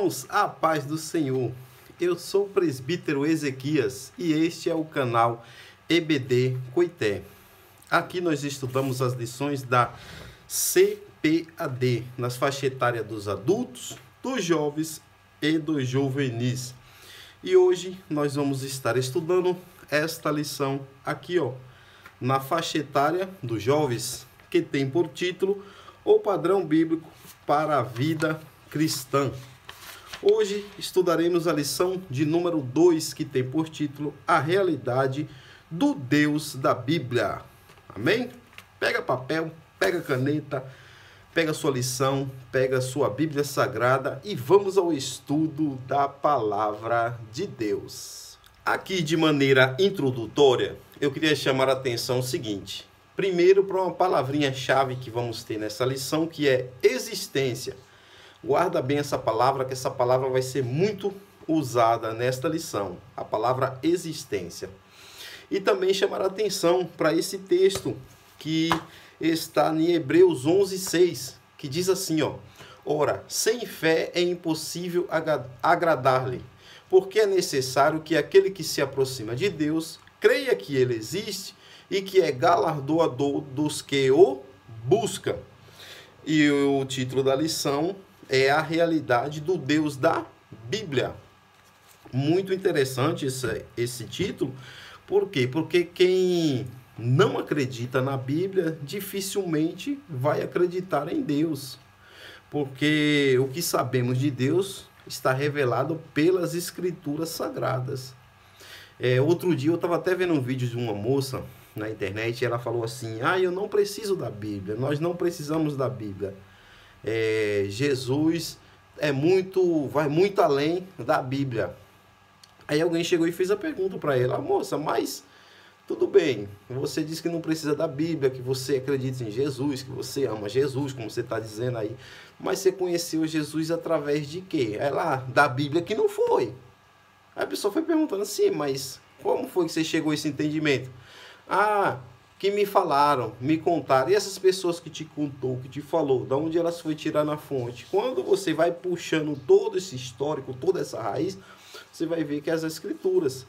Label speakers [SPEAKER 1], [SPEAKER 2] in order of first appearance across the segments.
[SPEAKER 1] Irmãos, a paz do Senhor. Eu sou o presbítero Ezequias e este é o canal EBD Coité. Aqui nós estudamos as lições da CPAD, nas faixas etárias dos adultos, dos jovens e dos juvenis. E hoje nós vamos estar estudando esta lição aqui, na faixa etária dos jovens, que tem por título O Padrão Bíblico para a Vida Cristã. Hoje estudaremos a lição de número 2, que tem por título A Realidade do Deus da Bíblia. Amém? Pega papel, pega caneta, pega sua lição, pega sua Bíblia Sagrada e vamos ao estudo da Palavra de Deus. Aqui, de maneira introdutória, eu queria chamar a atenção o seguinte. Primeiro, para uma palavrinha-chave que vamos ter nessa lição, que é existência. Guarda bem essa palavra, que essa palavra vai ser muito usada nesta lição. A palavra existência. E também chamar a atenção para esse texto que está em Hebreus 11:6, que diz assim, Ora, sem fé é impossível agradar-lhe, porque é necessário que aquele que se aproxima de Deus creia que ele existe e que é galardoador dos que o buscam. E o título da lição é A Realidade do Deus da Bíblia. Muito interessante esse título. Por quê? Porque quem não acredita na Bíblia dificilmente vai acreditar em Deus. Porque o que sabemos de Deus está revelado pelas Escrituras Sagradas. Outro dia eu estava até vendo um vídeo de uma moça na internet e ela falou assim, eu não preciso da Bíblia, nós não precisamos da Bíblia. Jesus vai muito além da Bíblia. Aí alguém chegou e fez a pergunta para ela, moça, mas tudo bem, você diz que não precisa da Bíblia, que você acredita em Jesus, que você ama Jesus, como você está dizendo aí, mas você conheceu Jesus através de quê? Ela, da Bíblia que não foi. Aí a pessoa foi perguntando assim, mas como foi que você chegou a esse entendimento? Que me falaram, me contaram. E essas pessoas que te contou, que te falou, de onde elas foi tirar na fonte? Quando você vai puxando todo esse histórico, toda essa raiz, você vai ver que as escrituras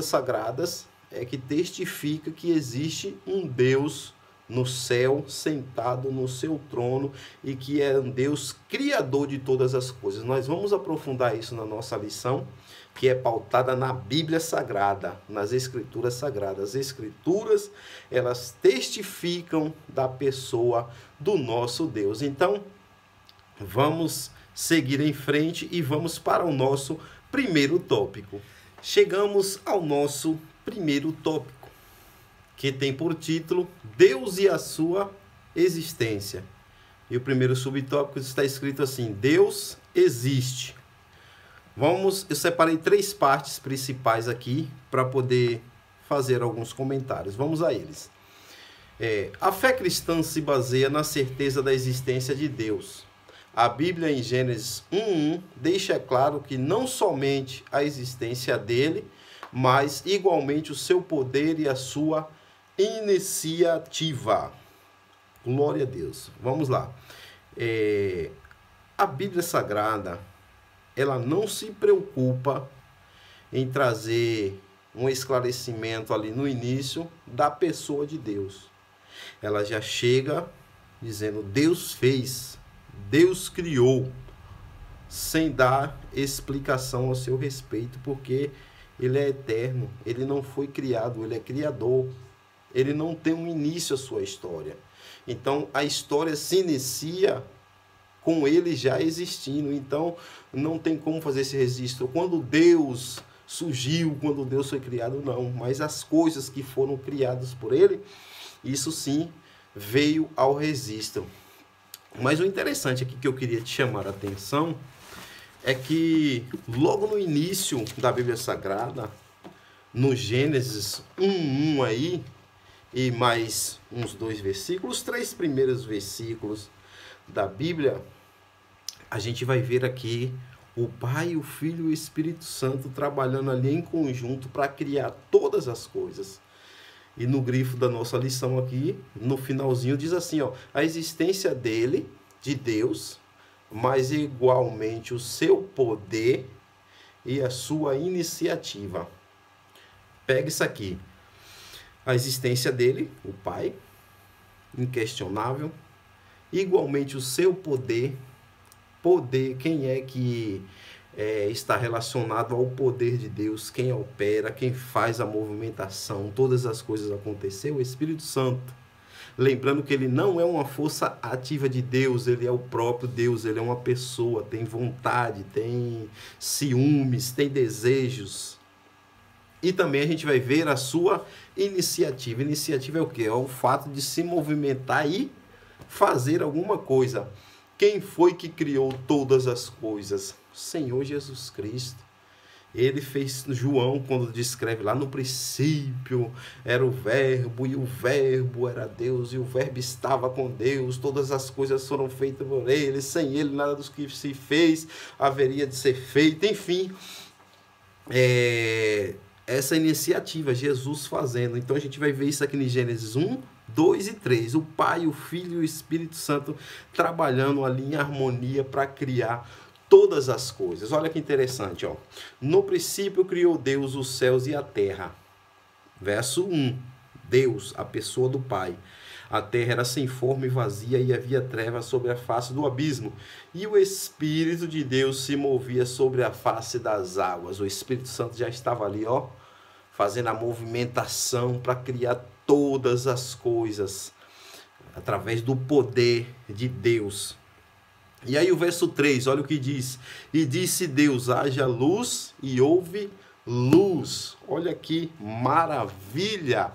[SPEAKER 1] sagradas é que testifica que existe um Deus no céu, sentado no seu trono, e que é um Deus criador de todas as coisas. Nós vamos aprofundar isso na nossa lição, que é pautada na Bíblia Sagrada, nas Escrituras Sagradas. As Escrituras, elas testificam da pessoa do nosso Deus. Então, vamos seguir em frente e vamos para o nosso primeiro tópico. Chegamos ao nosso primeiro tópico, que tem por título Deus e a sua existência. E o primeiro subtópico está escrito assim, Deus existe. Eu separei 3 partes principais aqui para poder fazer alguns comentários. Vamos a eles. A fé cristã se baseia na certeza da existência de Deus. A Bíblia, em Gênesis 1:1, deixa claro que não somente a existência dele, mas igualmente o seu poder e a sua iniciativa. Glória a Deus. Vamos lá. A Bíblia Sagrada, ela não se preocupa em trazer um esclarecimento ali no início da pessoa de Deus. Ela já chega dizendo, Deus fez, Deus criou, sem dar explicação ao seu respeito, porque ele é eterno, ele não foi criado, ele é criador. Ele não tem um início a sua história. Então, a história se inicia com ele já existindo. Então, não tem como fazer esse registro. Quando Deus surgiu, quando Deus foi criado, não. Mas as coisas que foram criadas por ele, isso sim veio ao registro. Mas o interessante aqui que eu queria te chamar a atenção é que logo no início da Bíblia Sagrada, no Gênesis 1:1 aí, e mais uns 2 versículos, 3 primeiros versículos da Bíblia, a gente vai ver aqui o Pai, o Filho e o Espírito Santo trabalhando ali em conjunto para criar todas as coisas. E no grifo da nossa lição aqui, no finalzinho, diz assim, a existência dele, de Deus, mas igualmente o seu poder e a sua iniciativa. Pega isso aqui. A existência dele, o Pai, inquestionável. Igualmente o seu poder. Poder, quem é que está relacionado ao poder de Deus? Quem opera, quem faz a movimentação, todas as coisas acontecer? O Espírito Santo. Lembrando que ele não é uma força ativa de Deus, ele é o próprio Deus, ele é uma pessoa, tem vontade, tem ciúmes, tem desejos. E também a gente vai ver a sua iniciativa. Iniciativa é o quê? É o fato de se movimentar e fazer alguma coisa. Quem foi que criou todas as coisas? O Senhor Jesus Cristo. Ele fez, João, quando descreve lá no princípio, era o verbo, e o verbo era Deus, e o verbo estava com Deus, todas as coisas foram feitas por ele, sem ele nada dos que se fez haveria de ser feito, enfim. Essa iniciativa, Jesus fazendo. Então a gente vai ver isso aqui em Gênesis 1, 2 e 3. O Pai, o Filho e o Espírito Santo trabalhando ali em harmonia para criar todas as coisas. Olha que interessante, ó. No princípio criou Deus os céus e a terra. Verso 1. Deus, a pessoa do Pai. A terra era sem forma e vazia, e havia trevas sobre a face do abismo. E o Espírito de Deus se movia sobre a face das águas. O Espírito Santo já estava ali, ó, fazendo a movimentação para criar todas as coisas, através do poder de Deus. E aí o verso 3, olha o que diz. E disse Deus, haja luz, e houve luz. Olha que maravilha.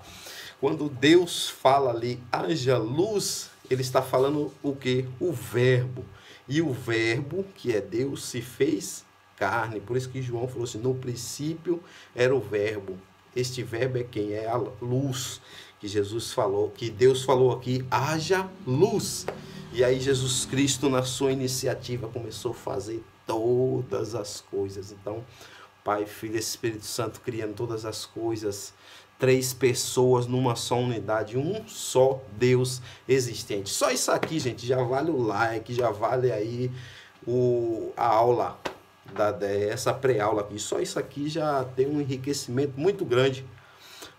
[SPEAKER 1] Quando Deus fala ali, haja luz, ele está falando o quê? O verbo. E o verbo, que é Deus, se fez carne. Por isso que João falou assim, no princípio era o verbo. Este verbo é quem? É a luz. Que Jesus falou, que Deus falou aqui, haja luz. E aí Jesus Cristo, na sua iniciativa, começou a fazer todas as coisas. Então, Pai, Filho e Espírito Santo criando todas as coisas. 3 pessoas numa só unidade, um só Deus existente. Só isso aqui, gente, já vale o like, já vale aí a aula, essa pré-aula aqui. Só isso aqui já tem um enriquecimento muito grande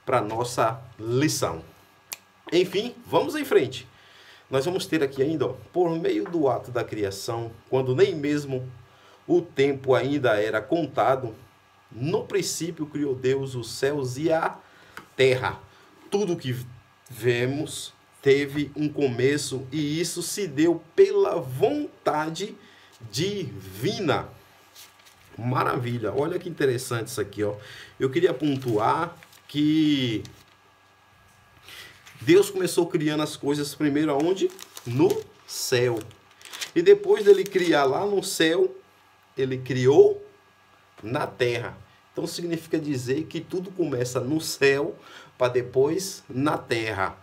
[SPEAKER 1] para nossa lição. Enfim, vamos em frente. Nós vamos ter aqui ainda, ó, por meio do ato da criação, quando nem mesmo o tempo ainda era contado, no princípio criou Deus os céus e a terra. Tudo que vemos teve um começo, e isso se deu pela vontade divina. Maravilha, olha que interessante isso aqui, ó. Eu queria pontuar que Deus começou criando as coisas primeiro aonde? No céu. E depois dele criar lá no céu, ele criou na terra. Então significa dizer que tudo começa no céu para depois na terra.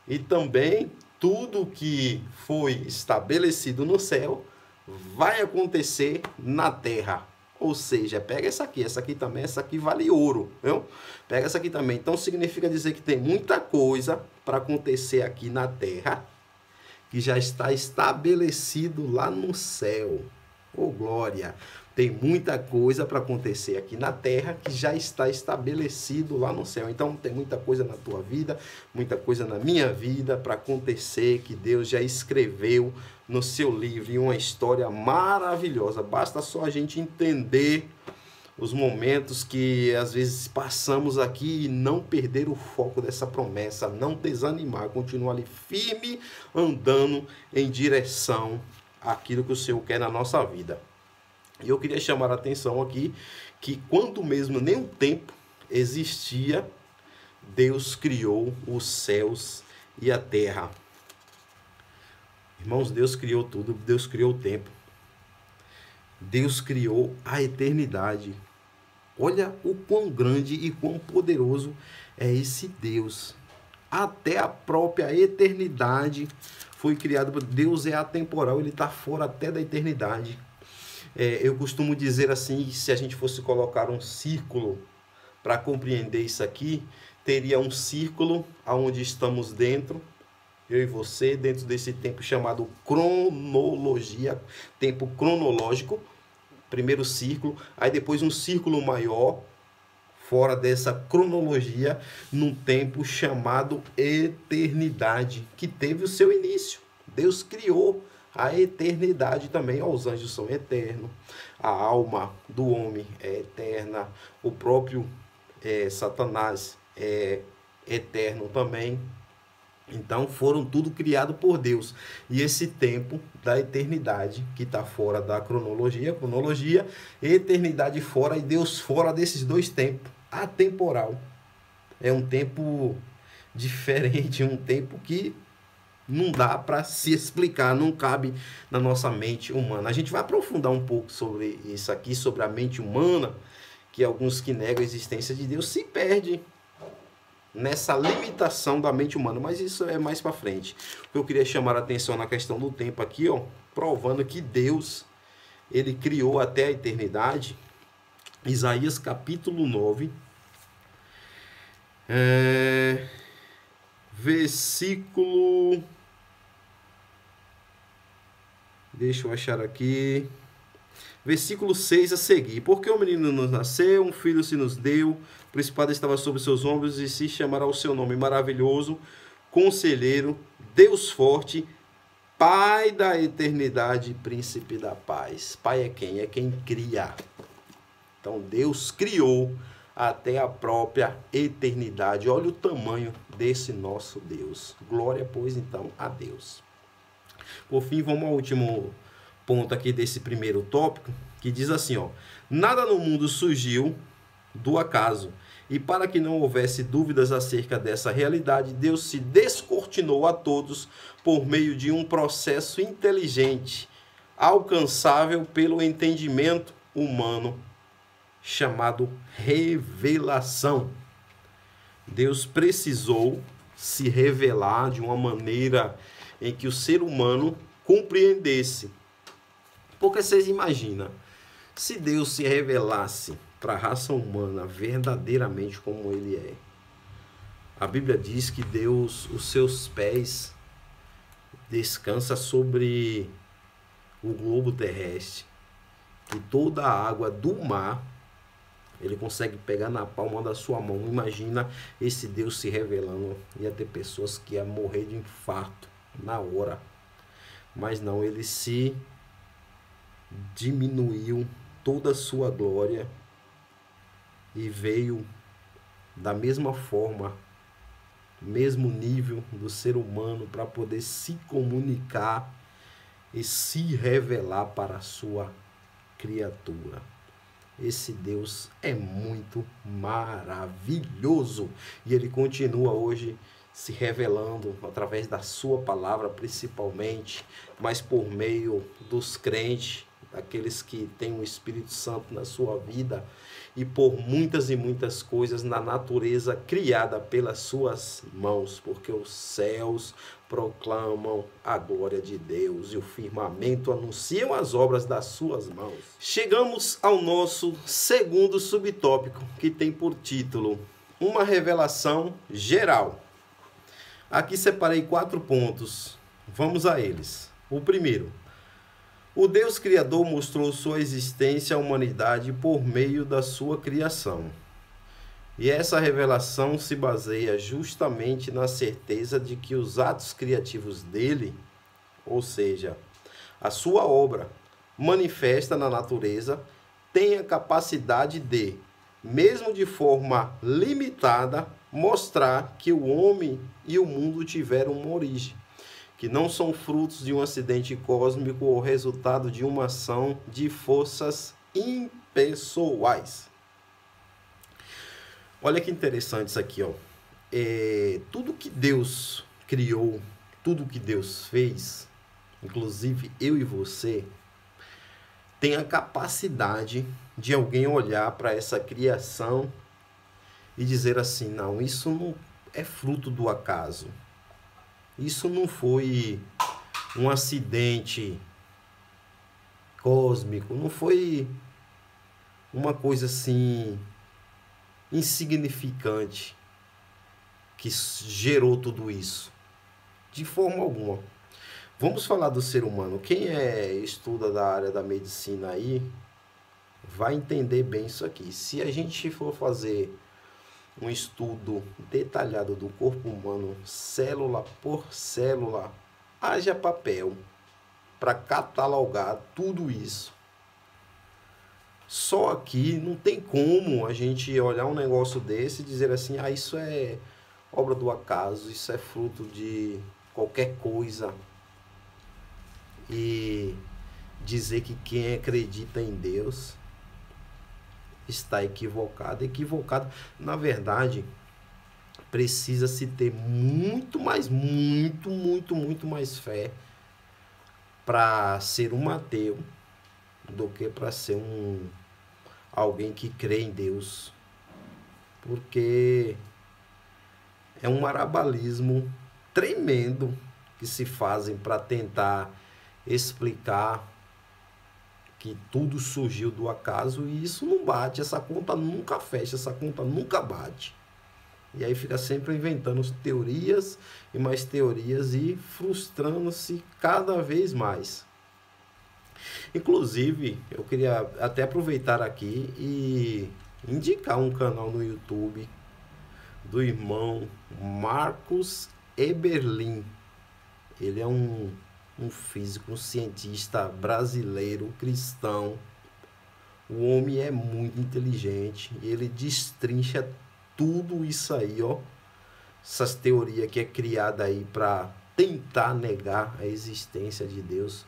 [SPEAKER 1] E também tudo que foi estabelecido no céu vai acontecer na terra. Ou seja, pega essa aqui também, essa aqui vale ouro, viu? Pega essa aqui também. Então significa dizer que tem muita coisa para acontecer aqui na terra, que já está estabelecido lá no céu. Oh, glória! Tem muita coisa para acontecer aqui na terra que já está estabelecido lá no céu. Então tem muita coisa na tua vida, muita coisa na minha vida para acontecer, que Deus já escreveu no seu livro, e uma história maravilhosa. Basta só a gente entender os momentos que às vezes passamos aqui e não perder o foco dessa promessa, não desanimar, continuar ali firme, andando em direção àquilo que o Senhor quer na nossa vida. E eu queria chamar a atenção aqui que quando mesmo nem o tempo existia, Deus criou os céus e a terra. Irmãos, Deus criou tudo, Deus criou o tempo. Deus criou a eternidade. Olha o quão grande e quão poderoso é esse Deus. Até a própria eternidade foi criada por Deus. É atemporal, ele está fora até da eternidade. Eu costumo dizer assim, se a gente fosse colocar um círculo para compreender isso aqui, teria um círculo onde estamos dentro, eu e você, dentro desse tempo chamado cronologia, tempo cronológico, primeiro círculo, aí depois um círculo maior, fora dessa cronologia, num tempo chamado eternidade, que teve o seu início. Deus criou a eternidade também. Os anjos são eternos, a alma do homem é eterna, o próprio Satanás é eterno também. Então foram tudo criado por Deus. E esse tempo da eternidade, que está fora da cronologia, eternidade fora, e Deus fora desses dois tempos, atemporal. É um tempo diferente, um tempo que não dá para se explicar, não cabe na nossa mente humana. A gente vai aprofundar um pouco sobre isso aqui, sobre a mente humana, que alguns que negam a existência de Deus se perdem nessa limitação da mente humana, mas isso é mais para frente. O que eu queria chamar a atenção na questão do tempo aqui, ó, provando que Deus, ele criou até a eternidade. Isaías capítulo 9, versículo, deixa eu achar aqui, versículo 6 a seguir. Porque o menino nos nasceu, um filho se nos deu, o principado estava sobre seus ombros, e se chamará o seu nome maravilhoso, conselheiro, Deus forte, Pai da eternidade, príncipe da paz. Pai é quem? É quem cria. Então Deus criou até a própria eternidade. Olha o tamanho desse nosso Deus. Glória, pois, então, a Deus. Por fim, vamos ao último ponto aqui desse primeiro tópico, que diz assim, ó: nada no mundo surgiu do acaso, e para que não houvesse dúvidas acerca dessa realidade, Deus se descortinou a todos por meio de um processo inteligente, alcançável pelo entendimento humano, chamado revelação. Deus precisou se revelar de uma maneira em que o ser humano compreendesse. Porque vocês imaginam, se Deus se revelasse para a raça humana verdadeiramente como ele é. A Bíblia diz que Deus, os seus pés descansa sobre o globo terrestre, que toda a água do mar ele consegue pegar na palma da sua mão. Imagina esse Deus se revelando. Ia ter pessoas que iam morrer de infarto na hora. Mas não, ele se diminuiu toda a sua glória e veio da mesma forma, mesmo nível do ser humano, para poder se comunicar e se revelar para a sua criatura. Esse Deus é muito maravilhoso e ele continua hoje se revelando através da sua palavra principalmente, mas por meio dos crentes, daqueles que têm o Espírito Santo na sua vida, e por muitas e muitas coisas na natureza criada pelas suas mãos, porque os céus proclamam a glória de Deus e o firmamento anunciam as obras das suas mãos. Chegamos ao nosso segundo subtópico, que tem por título uma revelação geral. Aqui separei 4 pontos, vamos a eles. O primeiro: o Deus Criador mostrou sua existência à humanidade por meio da sua criação. E essa revelação se baseia justamente na certeza de que os atos criativos dele, ou seja, a sua obra manifesta na natureza, tem a capacidade de, mesmo de forma limitada, mostrar que o homem e o mundo tiveram uma origem, que não são frutos de um acidente cósmico ou resultado de uma ação de forças impessoais. Olha que interessante isso aqui, ó. Tudo que Deus criou, tudo que Deus fez, inclusive eu e você, tem a capacidade de alguém olhar para essa criação e dizer assim: não, isso não é fruto do acaso. Isso não foi um acidente cósmico, não foi uma coisa assim insignificante que gerou tudo isso. de forma alguma. Vamos falar do ser humano. Quem estuda da área da medicina aí vai entender bem isso aqui. Se a gente for fazer um estudo detalhado do corpo humano, célula por célula, haja papel para catalogar tudo isso. Só aqui não tem como a gente olhar um negócio desse e dizer assim, ah, isso é obra do acaso, isso é fruto de qualquer coisa. E dizer que quem acredita em Deus está equivocado. Equivocado, na verdade, precisa-se ter muito mais fé para ser um ateu do que para ser alguém que crê em Deus. Porque é um marabalismo tremendo que se fazem para tentar explicar que tudo surgiu do acaso, e isso não bate, essa conta nunca fecha, essa conta nunca bate. E aí fica sempre inventando teorias e mais teorias e frustrando-se cada vez mais. Inclusive, eu queria até aproveitar aqui e indicar um canal no YouTube do irmão Marcos Eberlin. Ele é um físico, um cientista brasileiro, cristão. O homem é muito inteligente e ele destrincha tudo isso aí, ó. Essas teorias que é criada aí para tentar negar a existência de Deus.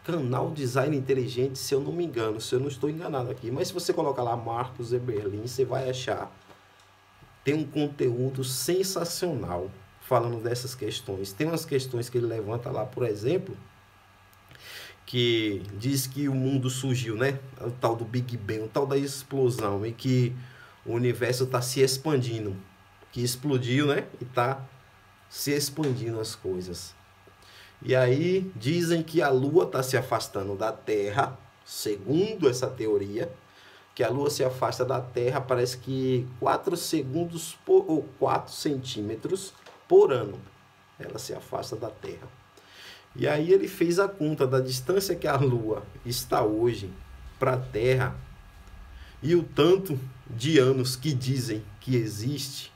[SPEAKER 1] Canal Design Inteligente, se eu não me engano, se eu não estou enganado aqui. Mas se você colocar lá Marcos Eberlin, você vai achar. Tem um conteúdo sensacional falando dessas questões. Tem umas questões que ele levanta lá, por exemplo, que diz que o mundo surgiu, né? O tal do Big Bang, o tal da explosão, e que o universo está se expandindo, que explodiu, né? E está se expandindo as coisas. E aí dizem que a Lua está se afastando da Terra, segundo essa teoria, que a Lua se afasta da Terra, parece que 4 segundos ou 4 centímetros por ano. Ela se afasta da Terra. E aí ele fez a conta da distância que a Lua está hoje para a Terra e o tanto de anos que dizem que existe.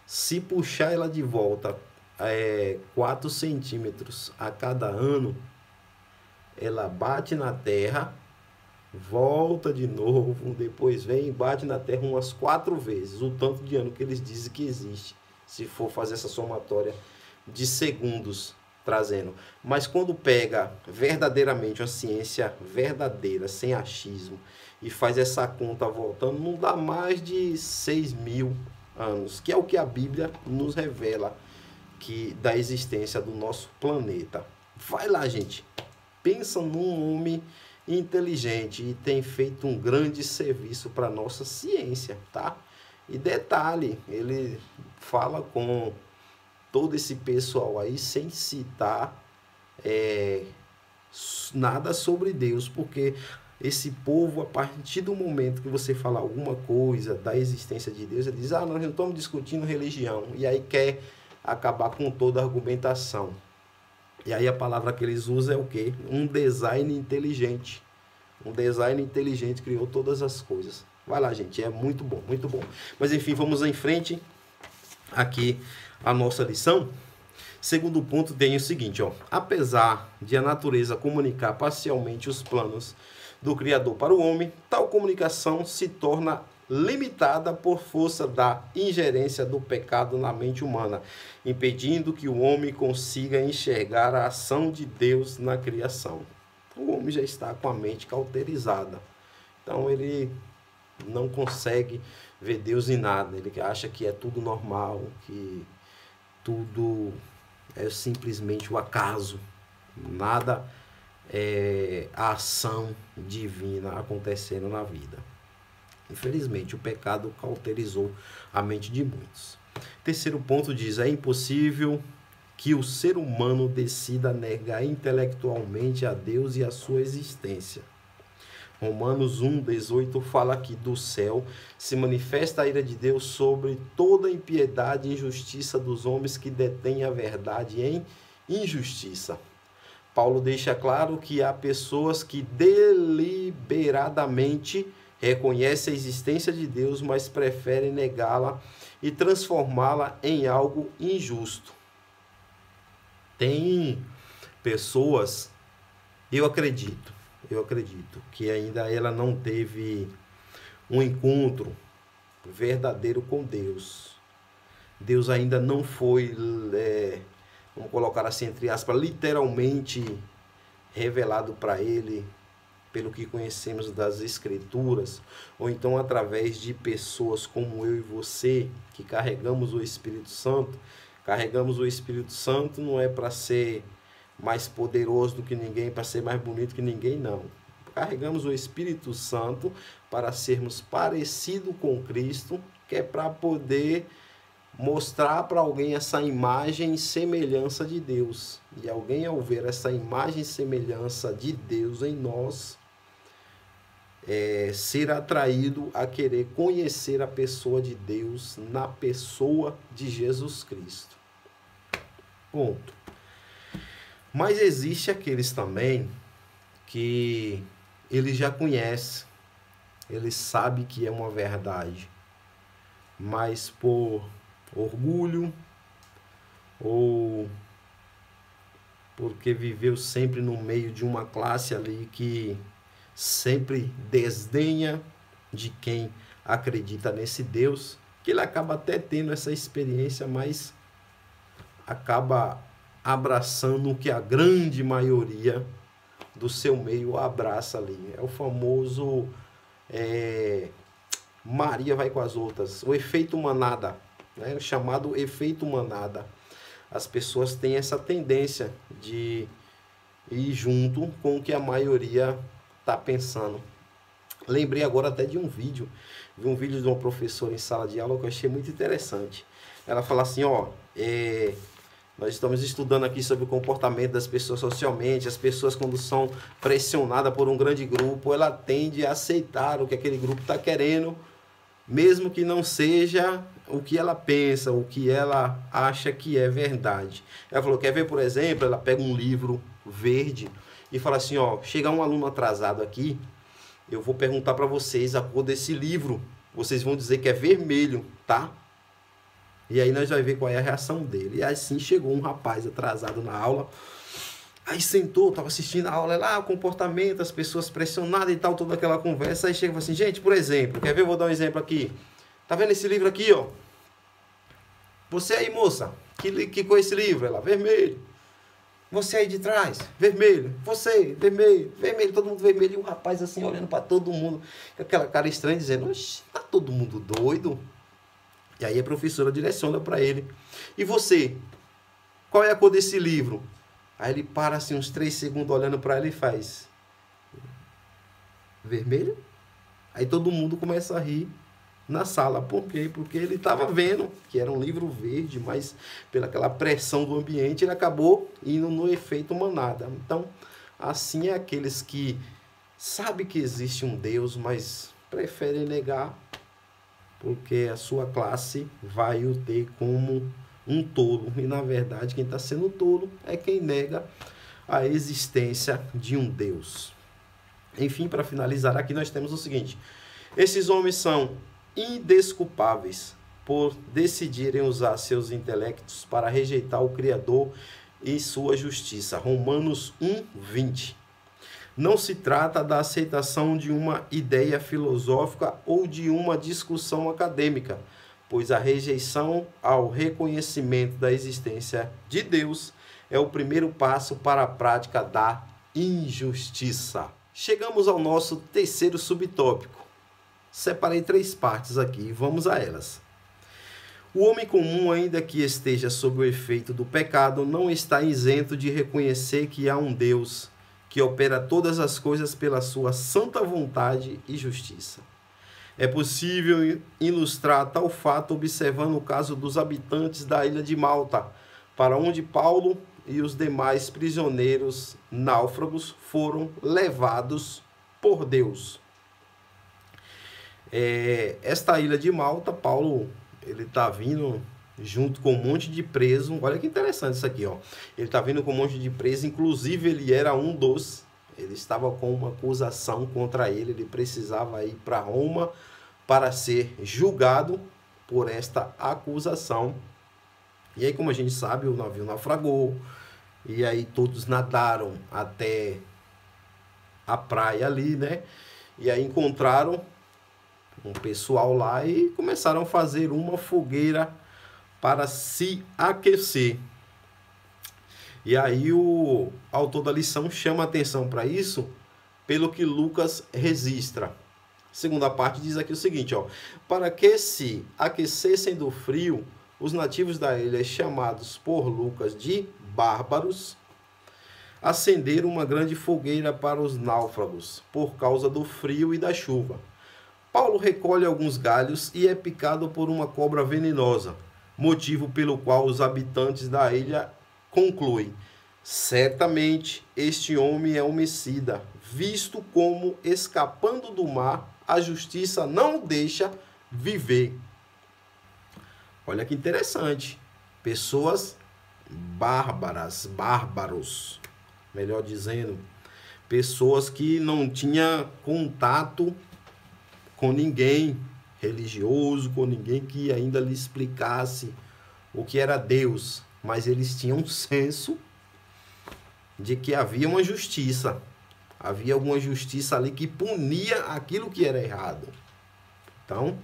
[SPEAKER 1] Se puxar ela de volta 4 centímetros a cada ano, ela bate na Terra, volta de novo, depois vem e bate na Terra umas 4 vezes, o tanto de ano que eles dizem que existe, se for fazer essa somatória de segundos trazendo. Mas quando pega verdadeiramente uma ciência verdadeira, sem achismo, e faz essa conta voltando, não dá mais de 6.000 anos, que é o que a Bíblia nos revela que da existência do nosso planeta. Vai lá, gente. Pensa num homem inteligente e tem feito um grande serviço para a nossa ciência, tá? E detalhe, ele fala com todo esse pessoal aí sem citar nada sobre Deus, porque esse povo, a partir do momento que você fala alguma coisa da existência de Deus, ele diz, nós não estamos discutindo religião, e aí quer acabar com toda a argumentação. E aí a palavra que eles usam é o quê? Um design inteligente. Um design inteligente criou todas as coisas. Vai lá, gente, é muito bom, muito bom. Mas enfim, vamos em frente aqui a nossa lição. Segundo ponto tem o seguinte, ó. Apesar de a natureza comunicar parcialmente os planos do Criador para o homem, tal comunicação se torna limitada por força da ingerência do pecado na mente humana, impedindo que o homem consiga enxergar a ação de Deus na criação. O homem já está com a mente cauterizada, então ele não consegue ver Deus em nada, ele acha que é tudo normal, que tudo é simplesmente o acaso, nada é a ação divina acontecendo na vida. Infelizmente, o pecado cauterizou a mente de muitos. Terceiro ponto diz, é impossível que o ser humano decida negar intelectualmente a Deus e a sua existência. Romanos 1:18 fala que do céu se manifesta a ira de Deus sobre toda impiedade e injustiça dos homens que detêm a verdade em injustiça. Paulo deixa claro que há pessoas que deliberadamente reconhecem a existência de Deus, mas preferem negá-la e transformá-la em algo injusto. Tem pessoas, eu acredito que ainda ela não teve um encontro verdadeiro com Deus. Deus ainda não foi, vamos colocar assim entre aspas, literalmente revelado para ele, pelo que conhecemos das Escrituras, ou então através de pessoas como eu e você, que carregamos o Espírito Santo. Carregamos o Espírito Santo não é para ser mais poderoso do que ninguém, para ser mais bonito que ninguém, não. Carregamos o Espírito Santo para sermos parecidos com Cristo, que é para poder mostrar para alguém essa imagem e semelhança de Deus. E alguém, ao ver essa imagem e semelhança de Deus em nós, ser atraído a querer conhecer a pessoa de Deus na pessoa de Jesus Cristo. Ponto. Mas existe aqueles também que ele já conhece, ele sabe que é uma verdade, mas por orgulho ou porque viveu sempre no meio de uma classe ali que sempre desdenha de quem acredita nesse Deus, que ele acaba até tendo essa experiência, mas acaba abraçando o que a grande maioria do seu meio abraça ali. É o famoso Maria vai com as outras, o efeito manada, né? O chamado efeito manada. As pessoas têm essa tendência de ir junto com o que a maioria está pensando. Lembrei agora até de um vídeo, vi um vídeo de uma professora em sala de aula que eu achei muito interessante. Ela fala assim, nós estamos estudando aqui sobre o comportamento das pessoas socialmente. As pessoas, quando são pressionadas por um grande grupo, ela tende a aceitar o que aquele grupo está querendo, mesmo que não seja o que ela pensa, o que ela acha que é verdade. Ela falou, quer ver, por exemplo, ela pega um livro verde e fala assim, chega um aluno atrasado aqui, eu vou perguntar para vocês a cor desse livro, vocês vão dizer que é vermelho, tá? E aí nós vamos ver qual é a reação dele. E assim chegou um rapaz atrasado na aula, aí sentou, estava assistindo a aula, lá o comportamento, as pessoas pressionadas e tal, toda aquela conversa, aí chega e fala assim, gente, por exemplo, quer ver, eu vou dar um exemplo aqui, tá vendo esse livro aqui, Você aí, moça, que cor é esse livro? Ela, vermelho. Você aí de trás, vermelho. Você, vermelho, vermelho, todo mundo vermelho. E o rapaz assim, olhando para todo mundo, com aquela cara estranha, dizendo, oxe, tá todo mundo doido? E aí a professora direciona para ele. E você, qual é a cor desse livro? Aí ele para assim uns 3 segundos olhando para ela e faz, vermelho? Aí todo mundo começa a rir na sala. Por quê? Porque ele estava vendo que era um livro verde, mas pelaquela pressão do ambiente ele acabou indo no efeito manada. Então, assim é aqueles que sabem que existe um Deus, mas preferem negar, porque a sua classe vai o ter como um tolo. E na verdade quem está sendo tolo é quem nega a existência de um Deus. Enfim, para finalizar aqui nós temos o seguinte, esses homens são indesculpáveis por decidirem usar seus intelectos para rejeitar o Criador e sua justiça. Romanos 1:20. Não se trata da aceitação de uma ideia filosófica ou de uma discussão acadêmica, pois a rejeição ao reconhecimento da existência de Deus é o primeiro passo para a prática da injustiça. Chegamos ao nosso terceiro subtópico. Separei 3 partes aqui, vamos a elas. O homem comum, ainda que esteja sob o efeito do pecado, não está isento de reconhecer que há um Deus que opera todas as coisas pela sua santa vontade e justiça. É possível ilustrar tal fato observando o caso dos habitantes da ilha de Malta, para onde Paulo e os demais prisioneiros náufragos foram levados por Deus. Esta ilha de Malta, Paulo, ele está vindo junto com um monte de preso. Olha que interessante isso aqui, ó. Ele está vindo com um monte de preso, inclusive ele era um dos... Ele estava com uma acusação contra ele, ele precisava ir para Roma para ser julgado por esta acusação. E aí, como a gente sabe, o navio naufragou, e aí todos nadaram até a praia ali, né? E aí encontraram um pessoal lá e começaram a fazer uma fogueira para se aquecer. E aí o autor da lição chama atenção para isso, pelo que Lucas registra. A segunda parte diz aqui o seguinte, ó: para que se aquecessem do frio, os nativos da ilha, chamados por Lucas de bárbaros, acenderam uma grande fogueira para os náufragos, por causa do frio e da chuva. Paulo recolhe alguns galhos e é picado por uma cobra venenosa, motivo pelo qual os habitantes da ilha concluem: certamente este homem é homicida, visto como, escapando do mar, a justiça não o deixa viver. Olha que interessante. Pessoas bárbaros, melhor dizendo, pessoas que não tinham contato com ninguém religioso, com ninguém que ainda lhe explicasse o que era Deus, mas eles tinham um senso de que havia uma justiça, havia alguma justiça ali que punia aquilo que era errado. Então,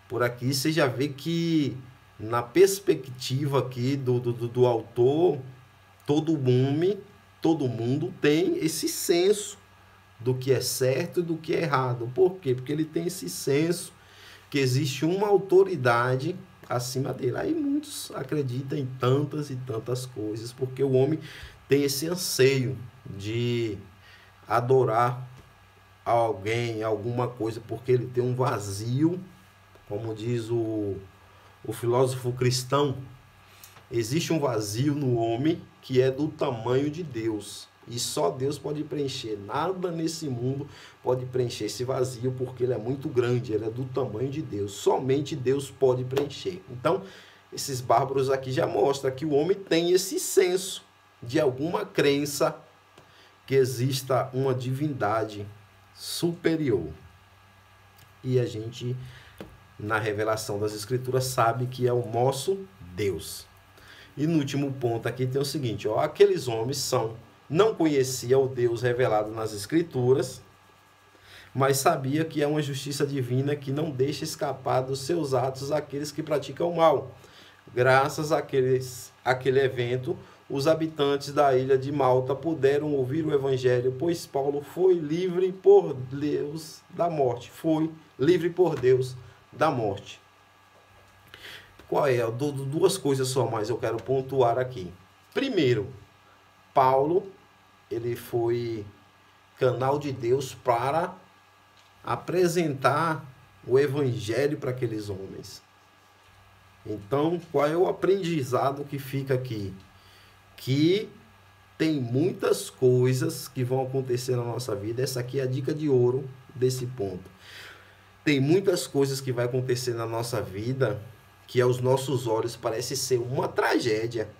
[SPEAKER 1] por aqui você já vê que, na perspectiva aqui do autor, todo mundo tem esse senso do que é certo e do que é errado. Por quê? Porque ele tem esse senso que existe uma autoridade acima dele. Aí muitos acreditam em tantas e tantas coisas, porque o homem tem esse anseio de adorar alguém, alguma coisa, porque ele tem um vazio, como diz o filósofo cristão, existe um vazio no homem que é do tamanho de Deus. E só Deus pode preencher. Nada nesse mundo pode preencher esse vazio, porque ele é muito grande, ele é do tamanho de Deus. Somente Deus pode preencher. Então, esses bárbaros aqui já mostram que o homem tem esse senso de alguma crença que exista uma divindade superior. E a gente, na revelação das Escrituras, sabe que é o nosso Deus. E no último ponto aqui tem o seguinte, ó: aqueles homens não conheciam o Deus revelado nas Escrituras, mas sabia que é uma justiça divina que não deixa escapar dos seus atos aqueles que praticam o mal. Graças àquele evento, os habitantes da ilha de Malta puderam ouvir o Evangelho, pois Paulo foi livre por Deus da morte. Foi livre por Deus da morte. Qual é? Duas coisas só mais eu quero pontuar aqui. Primeiro, Paulo, ele foi canal de Deus para apresentar o Evangelho para aqueles homens. Então, qual é o aprendizado que fica aqui? Que tem muitas coisas que vão acontecer na nossa vida. Essa aqui é a dica de ouro desse ponto. Tem muitas coisas que vai acontecer na nossa vida que aos nossos olhos parece ser uma tragédia,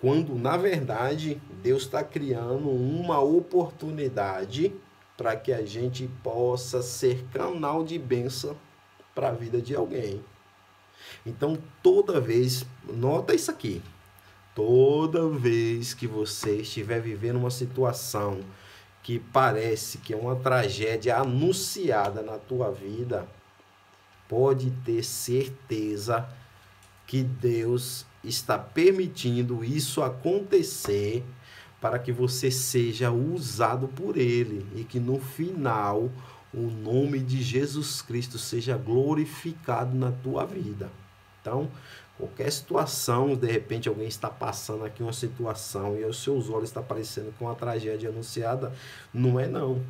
[SPEAKER 1] quando na verdade Deus está criando uma oportunidade para que a gente possa ser canal de bênção para a vida de alguém. Então, toda vez, nota isso aqui, toda vez que você estiver vivendo uma situação que parece que é uma tragédia anunciada na tua vida, pode ter certeza que Deus está permitindo isso acontecer para que você seja usado por Ele e que no final o nome de Jesus Cristo seja glorificado na tua vida. Então, qualquer situação, de repente alguém está passando aqui uma situação e aos seus olhos está parecendo com uma tragédia anunciada, não é não.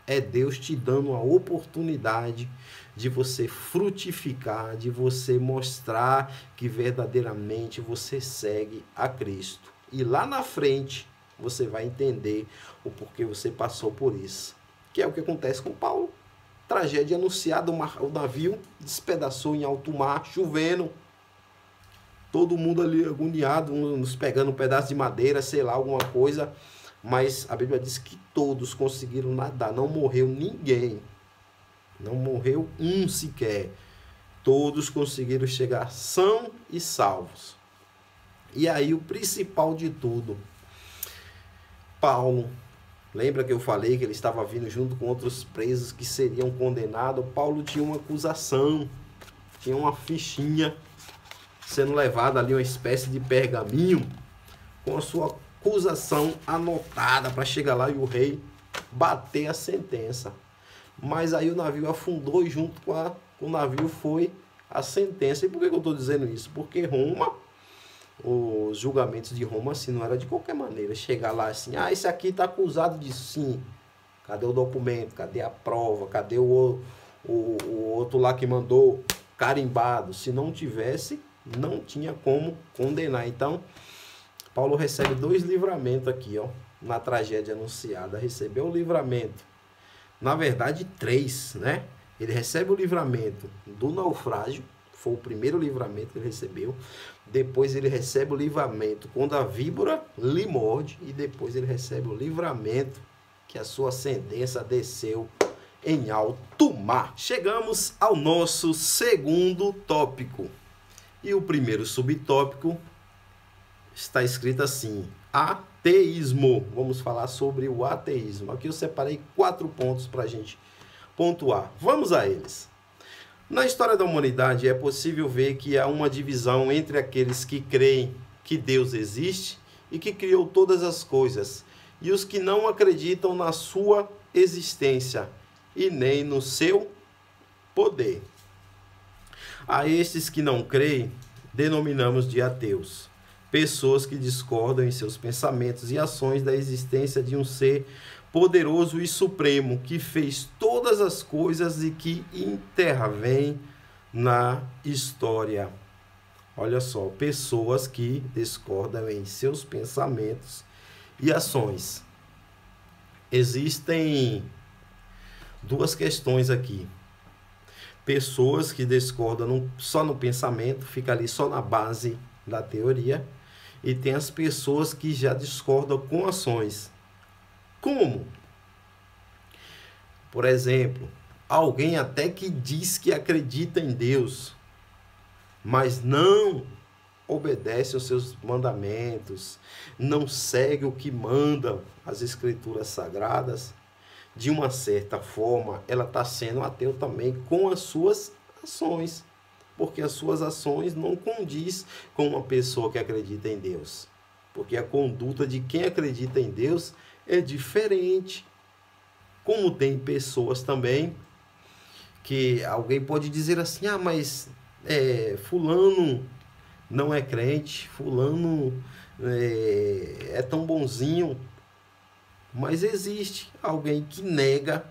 [SPEAKER 1] É Deus te dando a oportunidade de você frutificar, de você mostrar que verdadeiramente você segue a Cristo. E lá na frente você vai entender o porquê você passou por isso. que é o que acontece com Paulo. Tragédia anunciada, o navio despedaçou em alto mar, chovendo. Todo mundo ali agoniado, uns pegando um pedaço de madeira, sei lá, alguma coisa. Mas a Bíblia diz que todos conseguiram nadar, não morreu ninguém. Não morreu um sequer. Todos conseguiram chegar são e salvos. E aí o principal de tudo, Paulo, lembra que eu falei que ele estava vindo junto com outros presos que seriam condenados? Paulo tinha uma acusação, tinha uma fichinha sendo levada ali, uma espécie de pergaminho com a sua acusação anotada para chegar lá e o rei bater a sentença. Mas aí o navio afundou e junto com o navio foi a sentença. E por que eu estou dizendo isso? Porque Roma, os julgamentos de Roma, assim, não era de qualquer maneira. Chegar lá assim, esse aqui está acusado disso, sim. Cadê o documento? Cadê a prova? Cadê o outro lá que mandou carimbado? Se não tivesse, não tinha como condenar. Então, Paulo recebe 2 livramentos aqui, ó, na tragédia anunciada. Recebeu o livramento, na verdade 3, né? Ele recebe o livramento do naufrágio, foi o primeiro livramento que ele recebeu. Depois ele recebe o livramento quando a víbora lhe morde. E depois ele recebe o livramento que a sua sentença desceu em alto mar. Chegamos ao nosso segundo tópico. E o primeiro subtópico está escrito assim: ateísmo. Vamos falar sobre o ateísmo. Aqui eu separei 4 pontos para a gente pontuar. Vamos a eles. Na história da humanidade é possível ver que há uma divisão entre aqueles que creem que Deus existe e que criou todas as coisas, e os que não acreditam na sua existência e nem no seu poder. A estes que não creem, denominamos de ateus, pessoas que discordam em seus pensamentos e ações da existência de um ser poderoso e supremo, que fez todas as coisas e que intervém na história. Olha só, pessoas que discordam em seus pensamentos e ações. Existem 2 questões aqui. Pessoas que discordam só no pensamento, fica ali só na base da teoria, e tem as pessoas que já discordam com ações. Como? Por exemplo, alguém até que diz que acredita em Deus, mas não obedece aos seus mandamentos, não segue o que mandam as escrituras sagradas, de uma certa forma, ela está sendo ateu também com as suas ações, porque as suas ações não condiz com uma pessoa que acredita em Deus, porque a conduta de quem acredita em Deus é diferente. Como tem pessoas também que alguém pode dizer assim, mas fulano não é crente, fulano é tão bonzinho, mas existe alguém que nega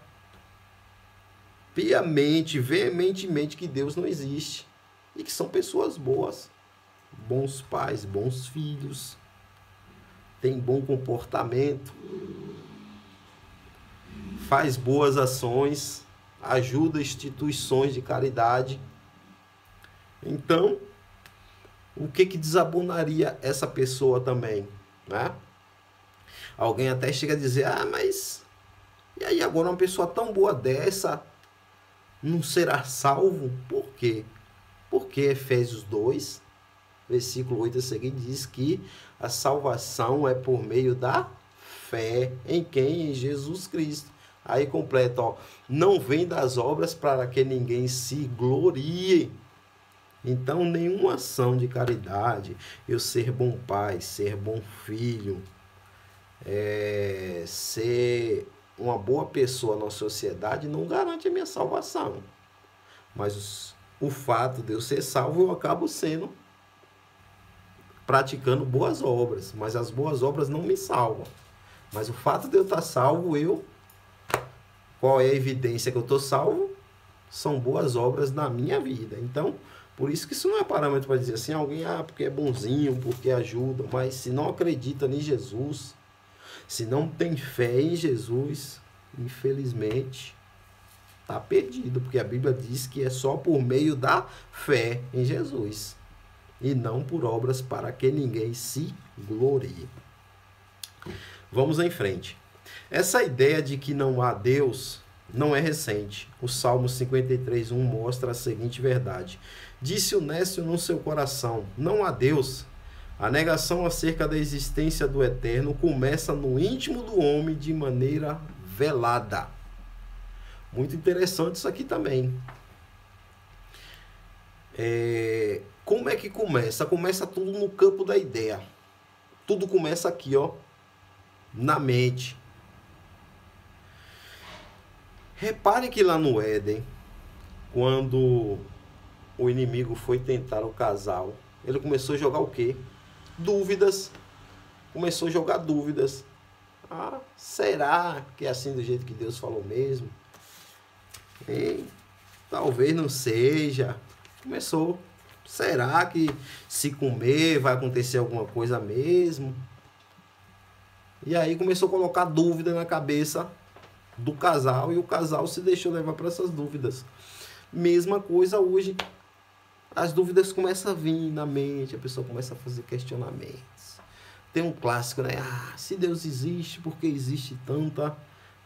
[SPEAKER 1] piamente, veementemente que Deus não existe, e que são pessoas boas, bons pais, bons filhos, tem bom comportamento, faz boas ações, ajuda instituições de caridade. Então, o que desabonaria essa pessoa também, né? Alguém até chega a dizer, mas e aí agora uma pessoa tão boa dessa não será salvo? Por quê? Porque Efésios 2, versículo 8 a seguir, diz que a salvação é por meio da fé em quem? Em Jesus Cristo. Aí completa, não vem das obras para que ninguém se glorie. Então, nenhuma ação de caridade, eu ser bom pai, ser bom filho, ser uma boa pessoa na sociedade não garante a minha salvação. Mas o fato de eu ser salvo, eu acabo sendo praticando boas obras, mas as boas obras não me salvam. Mas o fato de eu estar salvo, qual é a evidência que eu estou salvo? São boas obras na minha vida. Então, por isso que isso não é parâmetro para dizer assim, alguém, porque é bonzinho, porque ajuda, mas se não acredita em Jesus, se não tem fé em Jesus, infelizmente, está perdido, porque a Bíblia diz que é só por meio da fé em Jesus e não por obras para que ninguém se glorie. Vamos em frente. Essa ideia de que não há Deus não é recente. O Salmo 53:1 mostra a seguinte verdade: disse o nécio no seu coração, não há Deus. A negação acerca da existência do Eterno começa no íntimo do homem de maneira velada. Muito interessante isso aqui também. Como é que começa? Começa tudo no campo da ideia. Tudo começa aqui, ó, na mente. Repare que lá no Éden, quando o inimigo foi tentar o casal, ele começou a jogar o quê? Dúvidas. Começou a jogar dúvidas. Ah, será que é assim do jeito que Deus falou mesmo? Talvez não seja. Começou. Será que se comer vai acontecer alguma coisa mesmo? E aí começou a colocar dúvida na cabeça do casal e o casal se deixou levar para essas dúvidas. Mesma coisa hoje. As dúvidas começam a vir na mente, a pessoa começa a fazer questionamentos. Tem um clássico, né? Ah, se Deus existe, por que existe tanta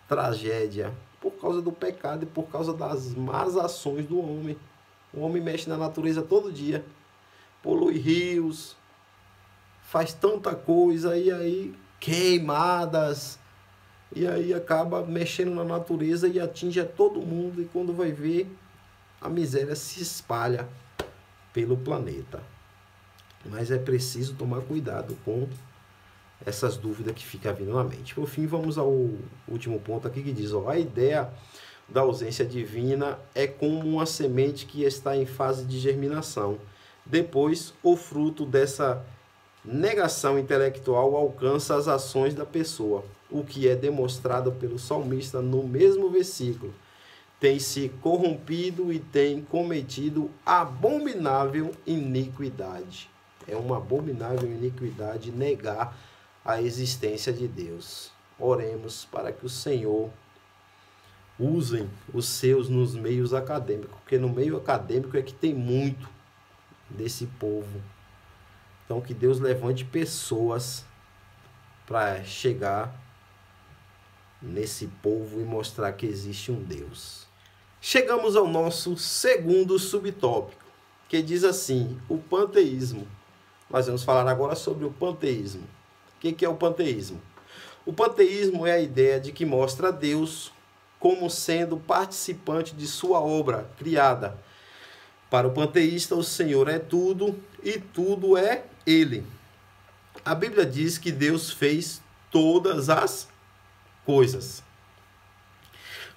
[SPEAKER 1] tragédia? Por causa do pecado e por causa das más ações do homem. O homem mexe na natureza todo dia, polui rios, faz tanta coisa, e aí queimadas, e aí acaba mexendo na natureza e atinge a todo mundo, e quando vai ver, a miséria se espalha pelo planeta. Mas é preciso tomar cuidado com essas dúvidas que ficam vindo na mente. Por fim, vamos ao último ponto aqui que diz, ó, a ideia da ausência divina é como uma semente que está em fase de germinação. Depois, o fruto dessa negação intelectual alcança as ações da pessoa, o que é demonstrado pelo salmista no mesmo versículo. Tem se corrompido e tem cometido abominável iniquidade. É uma abominável iniquidade negar a existência de Deus. Oremos para que o Senhor use os seus nos meios acadêmicos, porque no meio acadêmico é que tem muito desse povo. Então que Deus levante pessoas para chegar nesse povo e mostrar que existe um Deus. Chegamos ao nosso segundo subtópico, que diz assim, o panteísmo. Nós vamos falar agora sobre o panteísmo. O que é o panteísmo? O panteísmo é a ideia de que mostra Deus como sendo participante de sua obra criada. Para o panteísta, o Senhor é tudo e tudo é Ele. A Bíblia diz que Deus fez todas as coisas.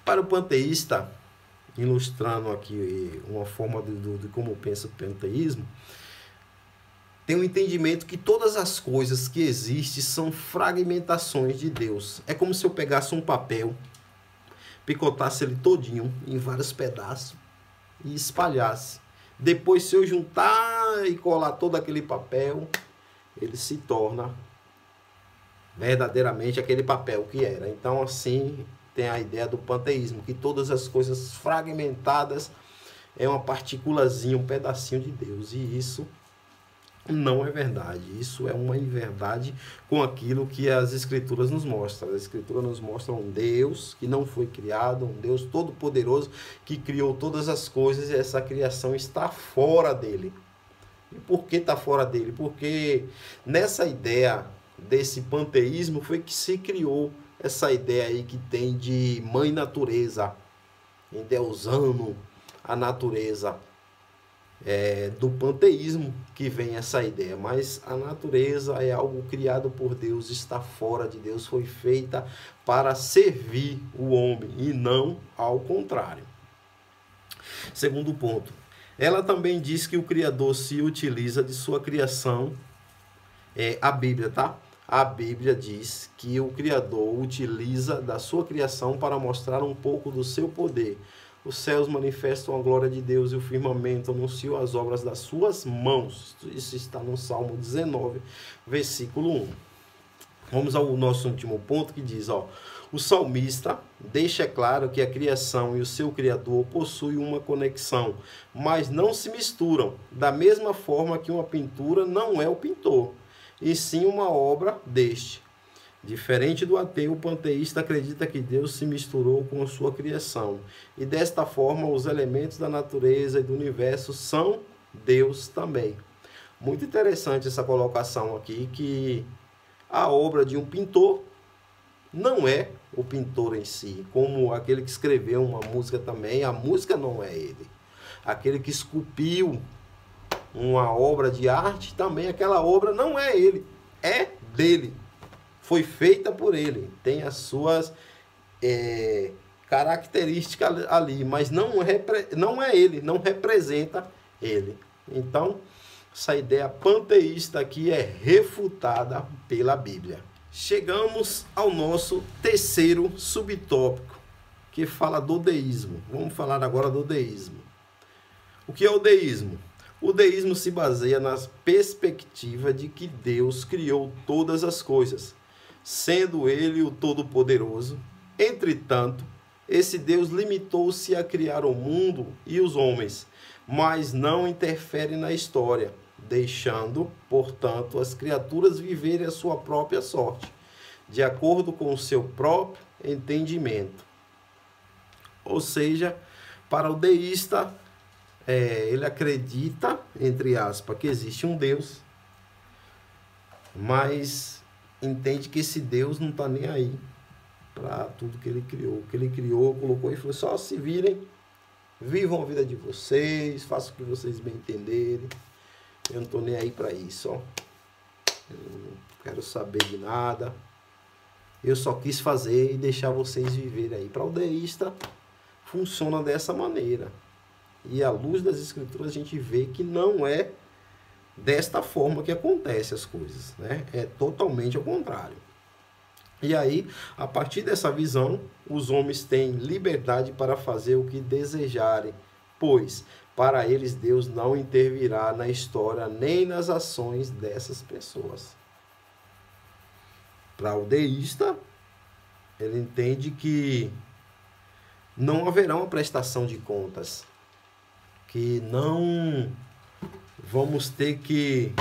[SPEAKER 1] Para o panteísta, ilustrando aqui uma forma de como pensa o panteísmo, tem um entendimento que todas as coisas que existem são fragmentações de Deus. É como se eu pegasse um papel, picotasse ele todinho em vários pedaços e espalhasse. Depois, se eu juntar e colar todo aquele papel, ele se torna verdadeiramente aquele papel que era. Então, assim, tem a ideia do panteísmo, que todas as coisas fragmentadas é uma partículazinha, um pedacinho de Deus. E isso não é verdade. Isso é uma inverdade com aquilo que as Escrituras nos mostram. As Escrituras nos mostram um Deus que não foi criado, um Deus todo-poderoso que criou todas as coisas e essa criação está fora dele. E por que está fora dele? Porque nessa ideia desse panteísmo foi que se criou essa ideia aí que tem de mãe natureza, endeusando a natureza. Do panteísmo que vem essa ideia, mas a natureza é algo criado por Deus, está fora de Deus, foi feita para servir o homem e não ao contrário. Segundo ponto, ela também diz que o Criador se utiliza de sua criação, a Bíblia, tá? A Bíblia diz que o Criador utiliza da sua criação para mostrar um pouco do seu poder. Os céus manifestam a glória de Deus e o firmamento anuncia as obras das suas mãos. Isso está no Salmo 19, versículo 1. Vamos ao nosso último ponto que diz, ó, o salmista deixa claro que a criação e o seu criador possuem uma conexão, mas não se misturam, da mesma forma que uma pintura não é o pintor, e sim uma obra deste. Diferente do ateu, o panteísta acredita que Deus se misturou com a sua criação, e desta forma os elementos da natureza e do universo são Deus também. Muito interessante essa colocação aqui, que a obra de um pintor não é o pintor em si, como aquele que escreveu uma música também, a música não é ele. Aquele que esculpiu uma obra de arte, também aquela obra não é ele, é dele. Foi feita por ele, tem as suas características ali, mas não é ele, não representa ele. Então, essa ideia panteísta aqui é refutada pela Bíblia. Chegamos ao nosso terceiro subtópico, que fala do deísmo. Vamos falar agora do deísmo. O que é o deísmo? O deísmo se baseia na perspectiva de que Deus criou todas as coisas, sendo Ele o Todo-Poderoso. Entretanto, esse Deus limitou-se a criar o mundo e os homens, mas não interfere na história, deixando, portanto, as criaturas viverem a sua própria sorte, de acordo com o seu próprio entendimento. Ou seja, para o deísta, ele acredita, entre aspas, que existe um Deus, mas entende que esse Deus não está nem aí para tudo que ele criou. O que ele criou, colocou e falou: só se virem, vivam a vida de vocês, façam o que vocês bem entenderem. Eu não estou nem aí para isso, ó. Eu não quero saber de nada. Eu só quis fazer e deixar vocês viverem aí. Para o deísta, funciona dessa maneira. E à luz das escrituras a gente vê que não é desta forma que acontece as coisas, né? É totalmente ao contrário. E aí, a partir dessa visão, os homens têm liberdade para fazer o que desejarem, pois para eles Deus não intervirá na história nem nas ações dessas pessoas. Para o deísta, ele entende que não haverá uma prestação de contas, que não vamos ter que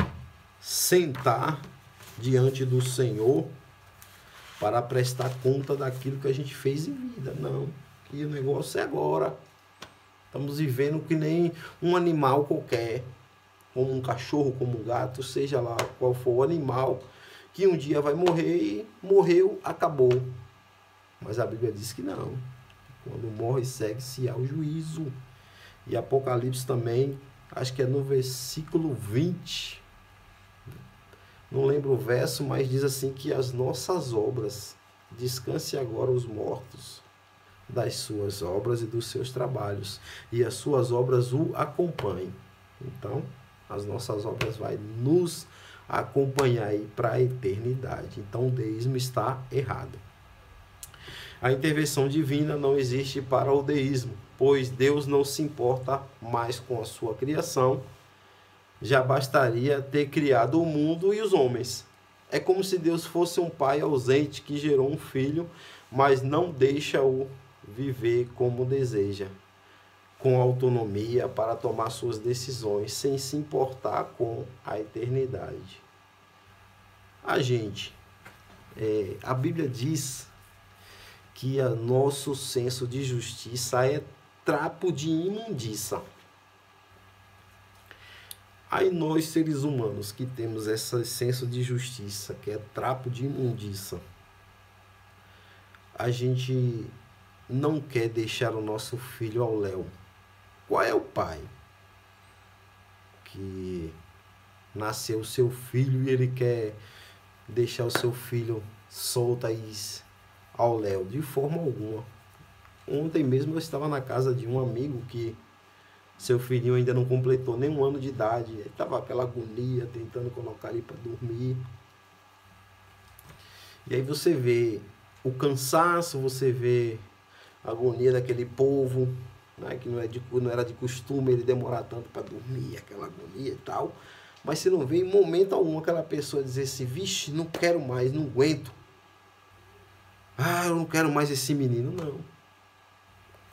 [SPEAKER 1] sentar diante do Senhor para prestar conta daquilo que a gente fez em vida. Não, que o negócio é agora. Estamos vivendo que nem um animal qualquer, como um cachorro, como um gato, seja lá qual for o animal, que um dia vai morrer e morreu, acabou. Mas a Bíblia diz que não. Quando morre, segue-se ao juízo. E Apocalipse também, acho que é no versículo 20, não lembro o verso, mas diz assim que as nossas obras, descanse agora os mortos das suas obras e dos seus trabalhos, e as suas obras o acompanhem. Então, as nossas obras vai nos acompanhar aí para a eternidade. Então, o deísmo está errado. A intervenção divina não existe para o deísmo, pois Deus não se importa mais com a sua criação. Já bastaria ter criado o mundo e os homens. É como se Deus fosse um pai ausente que gerou um filho, mas não deixa-o viver como deseja, com autonomia para tomar suas decisões, sem se importar com a eternidade. A Bíblia diz que o nosso senso de justiça é trapo de imundícia. Aí nós, seres humanos, que temos esse senso de justiça, que é trapo de imundícia, a gente não quer deixar o nosso filho ao léu. Qual é o pai que nasceu o seu filho e ele quer deixar o seu filho solto aí ao léu? De forma alguma. Ontem mesmo eu estava na casa de um amigo que seu filhinho ainda não completou nem 1 ano de idade. Ele estava aquela agonia, tentando colocar ele para dormir. E aí você vê o cansaço, você vê a agonia daquele povo, né, que não era de costume ele demorar tanto para dormir, aquela agonia e tal. Mas você não vê em momento algum aquela pessoa dizer assim, vixe, não quero mais, não aguento. Ah, eu não quero mais esse menino, não.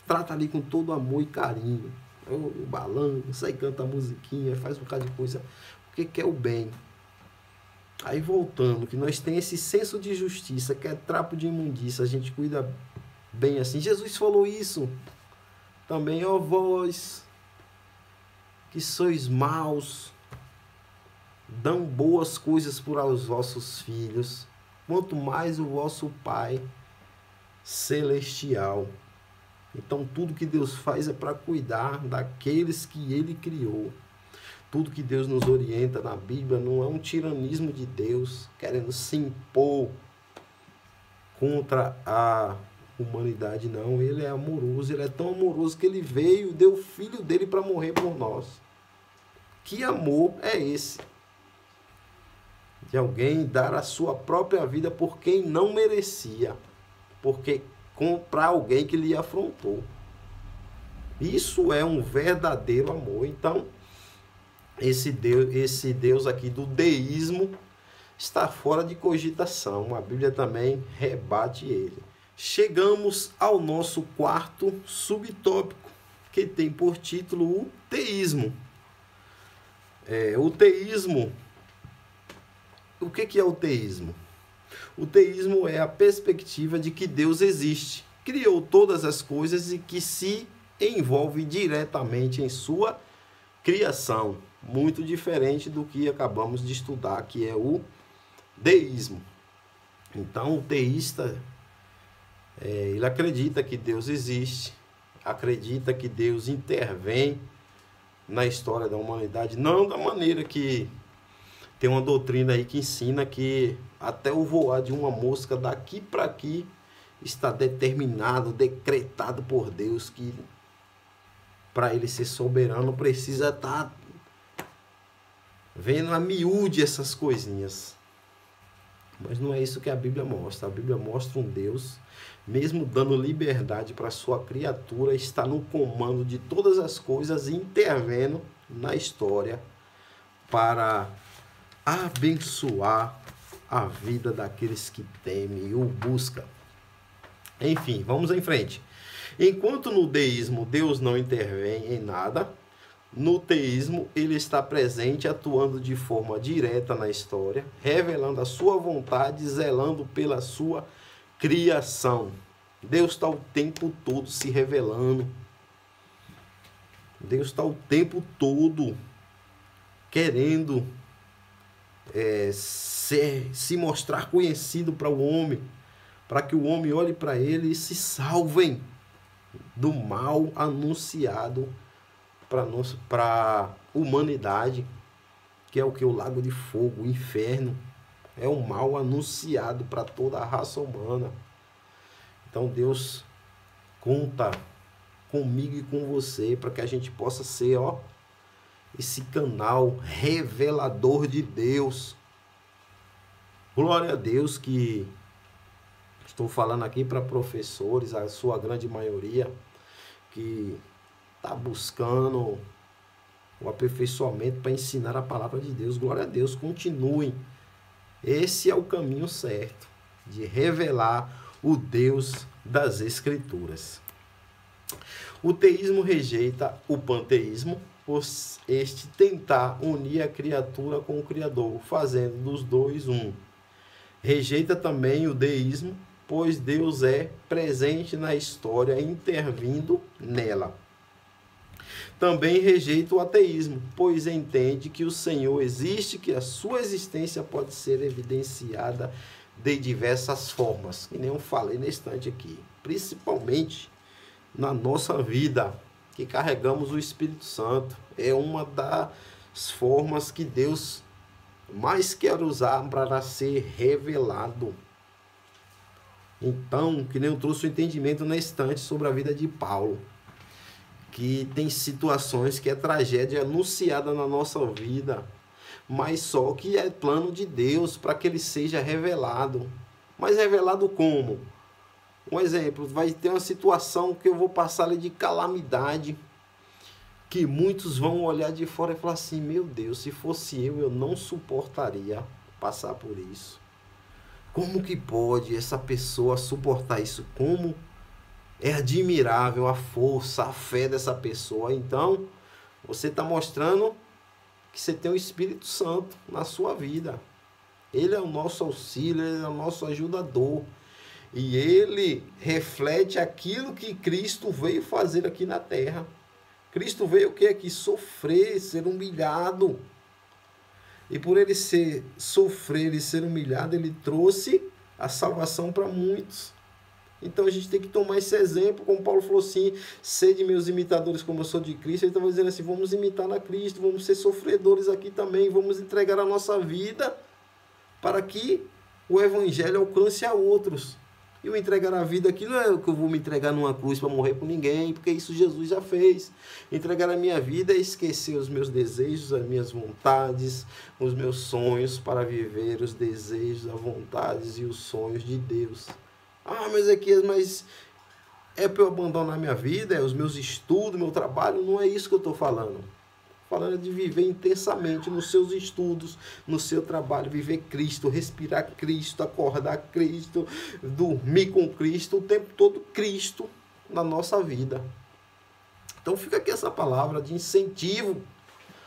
[SPEAKER 1] Trata ali com todo amor e carinho. O balança, aí canta a musiquinha, faz um bocado de coisa, porque quer o bem. Aí voltando, que nós temos esse senso de justiça, que é trapo de imundícia, a gente cuida bem assim. Jesus falou isso também, ó vós, que sois maus, dão boas coisas para os vossos filhos, quanto mais o vosso Pai celestial. Então tudo que Deus faz é para cuidar daqueles que Ele criou. Tudo que Deus nos orienta na Bíblia não é um tiranismo de Deus querendo se impor contra a humanidade, não. Ele é amoroso, Ele é tão amoroso que Ele veio, deu o Filho dele para morrer por nós. Que amor é esse? De alguém dar a sua própria vida por quem não merecia, porque para alguém que lhe afrontou. Isso é um verdadeiro amor. Então, esse Deus aqui do deísmo está fora de cogitação. A Bíblia também rebate ele. Chegamos ao nosso quarto subtópico, que tem por título o teísmo. O teísmo, o que é o teísmo? O teísmo é a perspectiva de que Deus existe, criou todas as coisas e que se envolve diretamente em sua criação. Muito diferente do que acabamos de estudar, que é o deísmo. Então, o teísta, ele acredita que Deus existe, acredita que Deus intervém na história da humanidade, não da maneira que tem uma doutrina aí que ensina que até o voar de uma mosca daqui para aqui está determinado, decretado por Deus, que para ele ser soberano precisa estar vendo a miúde essas coisinhas. Mas não é isso que a Bíblia mostra. A Bíblia mostra um Deus, mesmo dando liberdade para a sua criatura, está no comando de todas as coisas, intervendo na história para abençoar a vida daqueles que temem e o buscam. Enfim, vamos em frente. Enquanto no deísmo Deus não intervém em nada, no teísmo ele está presente, atuando de forma direta na história, revelando a sua vontade, zelando pela sua criação. Deus está o tempo todo se revelando. Deus está o tempo todo querendo se mostrar conhecido para o homem, para que o homem olhe para ele e se salvem do mal anunciado para a humanidade, que é o que? O lago de fogo, o inferno. É um mal anunciado para toda a raça humana. Então Deus conta comigo e com você para que a gente possa ser esse canal revelador de Deus. Glória a Deus, que estou falando aqui para professores, a sua grande maioria, que está buscando o aperfeiçoamento para ensinar a palavra de Deus. Glória a Deus, continuem. Esse é o caminho certo de revelar o Deus das Escrituras. O teísmo rejeita o panteísmo, por este tentar unir a criatura com o Criador, fazendo dos dois um. Rejeita também o deísmo, pois Deus é presente na história, intervindo nela. Também rejeita o ateísmo, pois entende que o Senhor existe, que a sua existência pode ser evidenciada de diversas formas, que nem eu falei na estante aqui, principalmente na nossa vida, que carregamos o Espírito Santo. É uma das formas que Deus mais quer usar para ser revelado. Então, que nem eu trouxe o entendimento na estante sobre a vida de Paulo, que tem situações que é tragédia anunciada na nossa vida, mas só que é plano de Deus para que ele seja revelado. Mas revelado como? Um exemplo, vai ter uma situação que eu vou passar ali de calamidade, que muitos vão olhar de fora e falar assim, meu Deus, se fosse eu não suportaria passar por isso. Como que pode essa pessoa suportar isso? Como é admirável a força, a fé dessa pessoa. Então, você está mostrando que você tem o Espírito Santo na sua vida. Ele é o nosso auxílio, ele é o nosso ajudador. E ele reflete aquilo que Cristo veio fazer aqui na terra. Cristo veio o quê? Aqui sofrer, ser humilhado. E por ele sofrer e ser humilhado, ele trouxe a salvação para muitos. Então a gente tem que tomar esse exemplo, como Paulo falou assim, sede meus imitadores como eu sou de Cristo. Ele estava dizendo assim, vamos imitar a Cristo, vamos ser sofredores aqui também, vamos entregar a nossa vida para que o evangelho alcance a outros. E o entregar a vida aqui não é que eu vou me entregar numa cruz para morrer por ninguém, porque isso Jesus já fez. Entregar a minha vida é esquecer os meus desejos, as minhas vontades, os meus sonhos, para viver os desejos, as vontades e os sonhos de Deus. Ah, mas é para eu abandonar minha vida, é os meus estudos, meu trabalho? Não é isso que eu estou falando. Falando de viver intensamente nos seus estudos, no seu trabalho, viver Cristo, respirar Cristo, acordar Cristo, dormir com Cristo, o tempo todo Cristo na nossa vida. Então fica aqui essa palavra de incentivo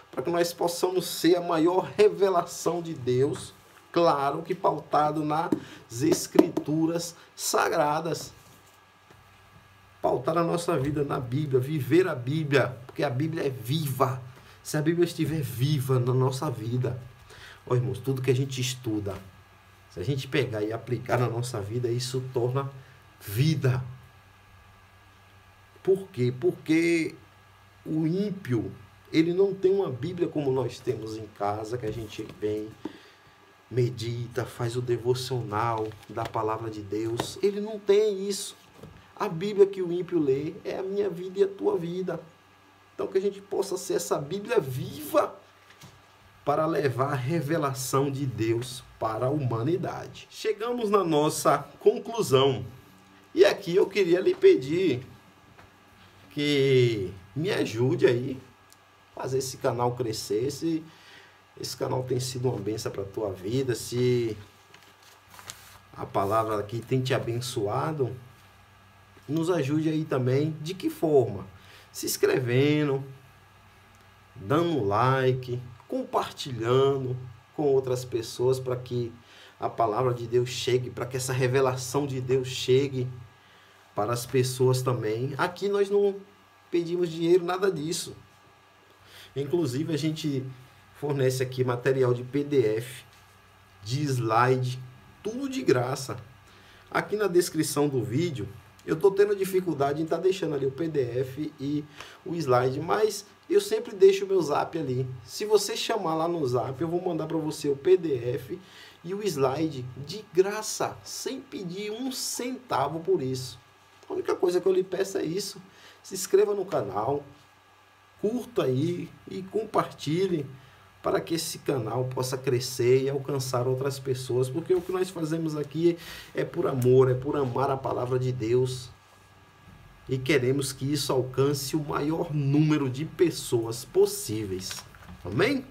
[SPEAKER 1] para que nós possamos ser a maior revelação de Deus, claro que pautado nas Escrituras Sagradas. Pautar a nossa vida na Bíblia, viver a Bíblia, porque a Bíblia é viva. Se a Bíblia estiver viva na nossa vida, ó irmãos, tudo que a gente estuda, se a gente pegar e aplicar na nossa vida, isso torna vida. Por quê? Porque o ímpio, ele não tem uma Bíblia como nós temos em casa, que a gente vem, medita, faz o devocional da palavra de Deus. Ele não tem isso. A Bíblia que o ímpio lê é a minha vida e a tua vida. Então que a gente possa ser essa Bíblia viva para levar a revelação de Deus para a humanidade. Chegamos na nossa conclusão. E aqui eu queria lhe pedir que me ajude aí a fazer esse canal crescer. Se esse canal tem sido uma bênção para a tua vida, se a palavra aqui tem te abençoado, nos ajude aí também. De que forma? Se inscrevendo, dando like, compartilhando com outras pessoas para que a palavra de Deus chegue, para que essa revelação de Deus chegue para as pessoas também. Aqui nós não pedimos dinheiro, nada disso. Inclusive a gente fornece aqui material de PDF, de slide, tudo de graça. Aqui na descrição do vídeo, eu estou tendo dificuldade em estar deixando ali o PDF e o slide, mas eu sempre deixo o meu zap ali. Se você chamar lá no zap, eu vou mandar para você o PDF e o slide de graça, sem pedir um centavo por isso. A única coisa que eu lhe peço é isso. Se inscreva no canal, curta aí e compartilhe para que esse canal possa crescer e alcançar outras pessoas, porque o que nós fazemos aqui é por amor, é por amar a palavra de Deus, e queremos que isso alcance o maior número de pessoas possíveis. Amém?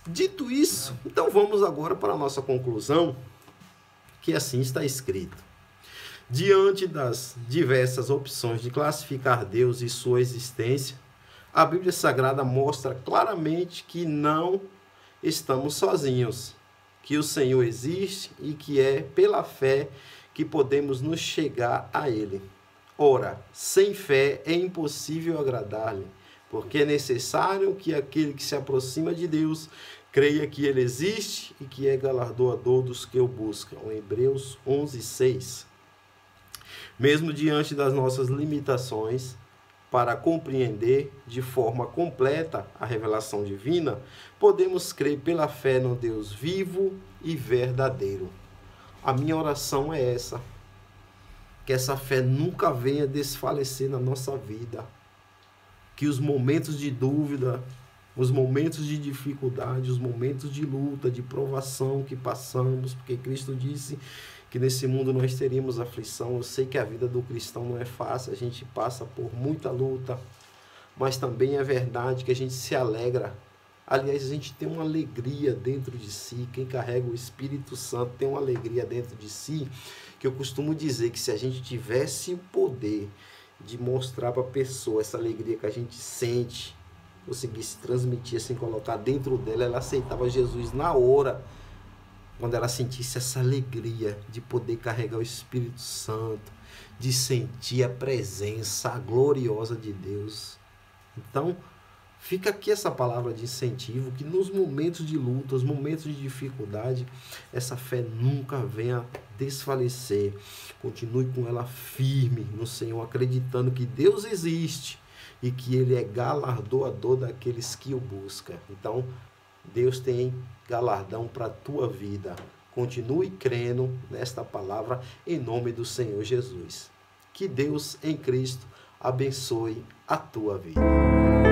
[SPEAKER 1] Dito isso, então vamos agora para a nossa conclusão, que assim está escrito. Diante das diversas opções de classificar Deus e sua existência, a Bíblia Sagrada mostra claramente que não estamos sozinhos, que o Senhor existe e que é pela fé que podemos nos chegar a Ele. Ora, sem fé é impossível agradar-lhe, porque é necessário que aquele que se aproxima de Deus creia que Ele existe e que é galardoador dos que o buscam. Hebreus 11:6. Mesmo diante das nossas limitações, para compreender de forma completa a revelação divina, podemos crer pela fé no Deus vivo e verdadeiro. A minha oração é essa, que essa fé nunca venha desfalecer na nossa vida, que os momentos de dúvida, os momentos de dificuldade, os momentos de luta, de provação que passamos, porque Cristo disse que nesse mundo nós teríamos aflição. Eu sei que a vida do cristão não é fácil, a gente passa por muita luta, mas também é verdade que a gente se alegra. Aliás, a gente tem uma alegria dentro de si. Quem carrega o Espírito Santo tem uma alegria dentro de si, que eu costumo dizer que se a gente tivesse o poder de mostrar para a pessoa essa alegria que a gente sente, conseguisse transmitir, assim, colocar dentro dela, ela aceitava Jesus na hora, quando ela sentisse essa alegria de poder carregar o Espírito Santo, de sentir a presença gloriosa de Deus. Então, fica aqui essa palavra de incentivo, que nos momentos de luta, nos momentos de dificuldade, essa fé nunca venha desfalecer. Continue com ela firme no Senhor, acreditando que Deus existe e que Ele é galardoador daqueles que o buscam. Então, Deus tem galardão para a tua vida. Continue crendo nesta palavra em nome do Senhor Jesus. Que Deus em Cristo abençoe a tua vida.